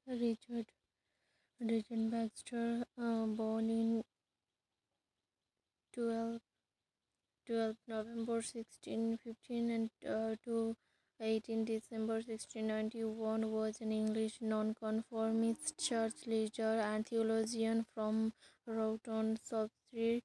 Richard Richard Baxter, born in 12, 12 November 1615 and to 18 December 1691, was an English nonconformist church leader and theologian from Roughton, Shropshire,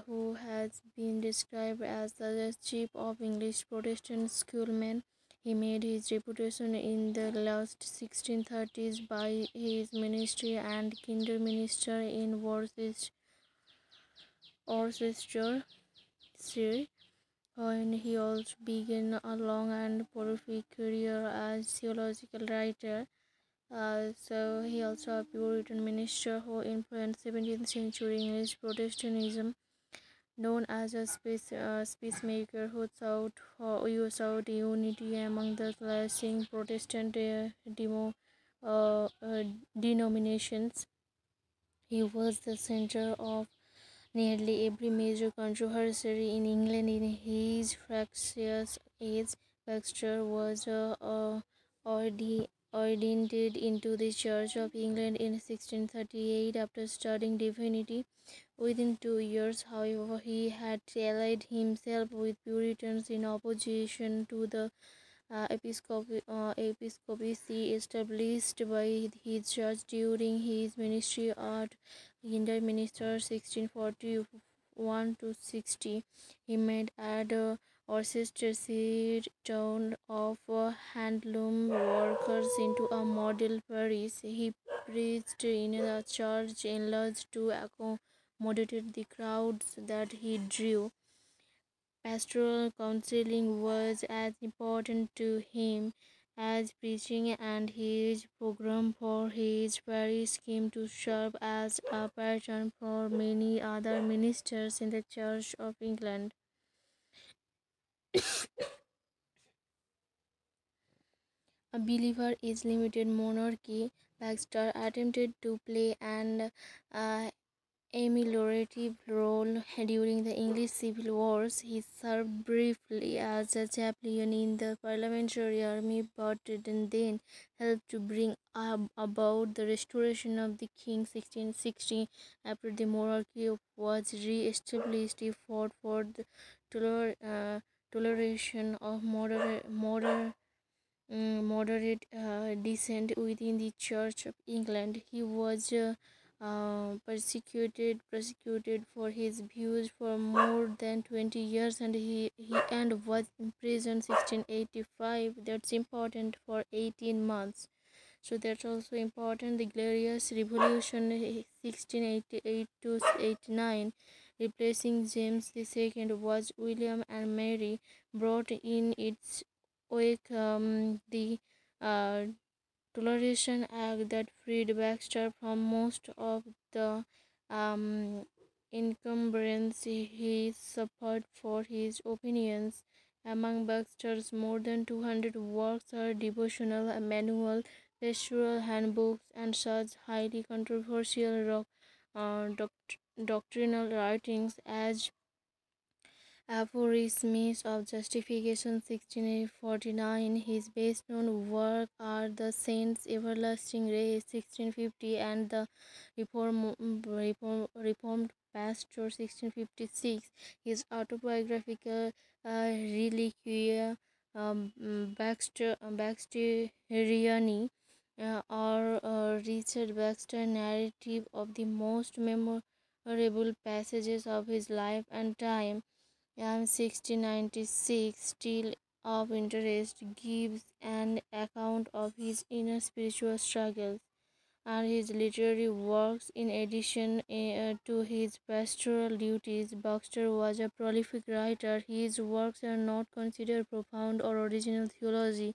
who has been described as the chief of English Protestant schoolmen. He made his reputation in the late 1630s by his ministry and kinder minister in Worcestershire, when he also began a long and prolific career as theological writer. So he also a Puritan minister who influenced 17th century English Protestantism, known as a peacemaker who sought unity among the clashing Protestant uh, uh, denominations. He was the center of nearly every major controversy in England in his fractious age. Baxter was ordained into the Church of England in 1638 after studying divinity. Within 2 years, however, he had allied himself with Puritans in opposition to the episcopacy established by his church during his ministry at Hinder Minister 1641 to 60. He made at Worcestershire town of handloom workers into a model parish. He preached in a church enlarged to accommodate the crowds that he drew. Pastoral counseling was as important to him as preaching, and his program for his parish came to serve as a pattern for many other ministers in the Church of England. A believer is limited monarchy. Baxter attempted to play an uh, ameliorative role during the English Civil Wars. He served briefly as a chaplain in the Parliamentary Army, but then helped to bring about the restoration of the King 1660. After the monarchy was re-established, he fought for the toleration of moderate dissent within the Church of England. He was prosecuted for his views for more than 20 years, and he and was imprisoned 1685. That's important for 18 months. So that's also important. The Glorious Revolution 1688 to 89, replacing James II, was William and Mary brought in its wake the uh, Toleration Act that freed Baxter from most of the um, encumbrance he suffered for his opinions. Among Baxter's more than 200 works are devotional manual, pastoral handbooks, and such highly controversial doctrinal writings as Aphorisms of Justification 1649. His best known work are The Saint's Everlasting Race 1650 and The Reformed Pastor 1656. His autobiographical Reliquia Baxteriani or Richard Baxter narrative of the most memorable passages of his life and time. 1696, still of interest, gives an account of his inner spiritual struggles and his literary works. In addition to his pastoral duties, Baxter was a prolific writer. His works are not considered profound or original theology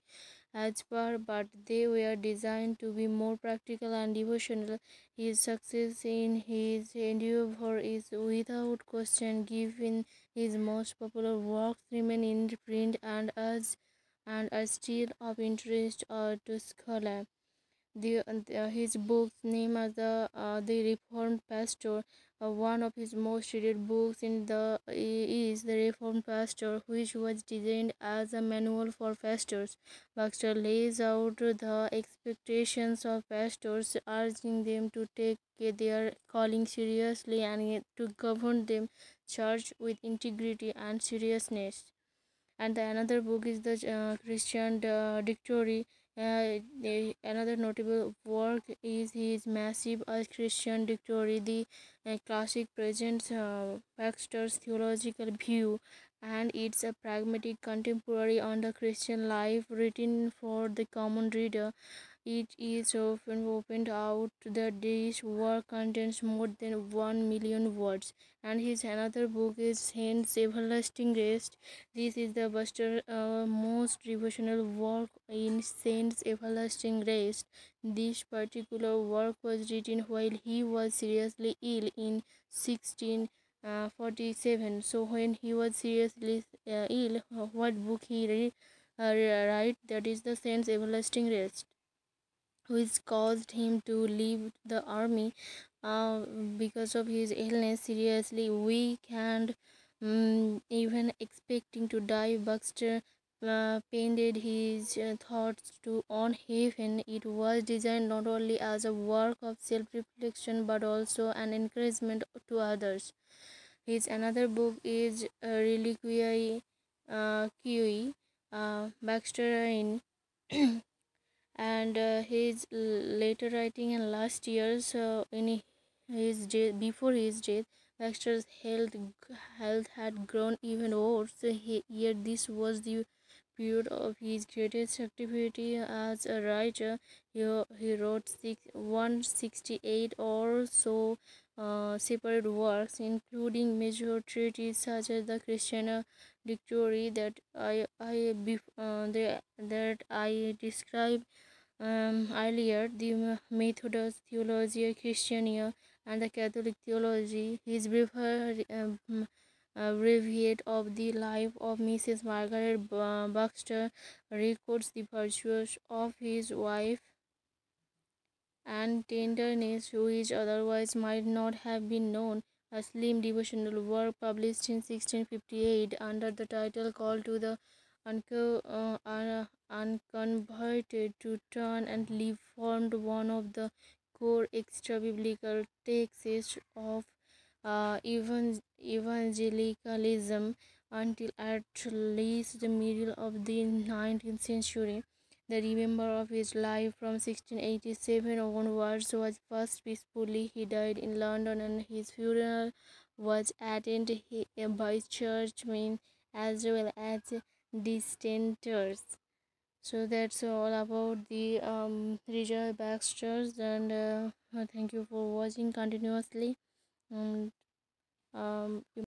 as per, but they were designed to be more practical and devotional. His success in his endeavor is without question, given his most popular works remain in print and are still of interest to scholars. His book's name as the Reformed Pastor One of his most read books is The Reformed Pastor, which was designed as a manual for pastors. Baxter lays out the expectations of pastors, urging them to take their calling seriously and to govern them church with integrity and seriousness. And the another book is the Christian Dictionary. Another notable work is his massive Christian Dictionary. The classic presents Baxter's theological view, and it's a pragmatic contemporary on the Christian life written for the common reader. It is often opened out that this work contains more than 1 million words. And his another book is Saints Everlasting Rest. This is the Buster most devotional work in Saints Everlasting Rest. This particular work was written while he was seriously ill in 1647. So when he was seriously ill, what book he write? That is the Saints Everlasting Rest, which caused him to leave the army uh, because of his illness, seriously weak and even expecting to die. Baxter painted his thoughts to on heaven. It was designed not only as a work of self-reflection but also an encouragement to others. His another book is Reliquiae Cui, Baxter in and his later writing and last years in his before his death, Baxter's health had grown even worse. Yet this was the period of his greatest activity as a writer. He wrote 168 or so separate works, including major treatises such as the Christian Dictionary that I described earlier, the Methodist Theologia Christiana and the Catholic Theology. His brief breviate of the life of Mrs. Margaret Baxter records the virtues of his wife and tenderness which otherwise might not have been known. A slim devotional work published in 1658 under the title Call to the Unconverted to Turn and Live formed one of the core extra biblical texts of evangelicalism until at least the middle of the 19th century. The remainder of his life from 1687 onwards was passed peacefully. He died in London and his funeral was attended by churchmen as well as dissenters. So that's all about the Richard Baxters, and thank you for watching continuously. And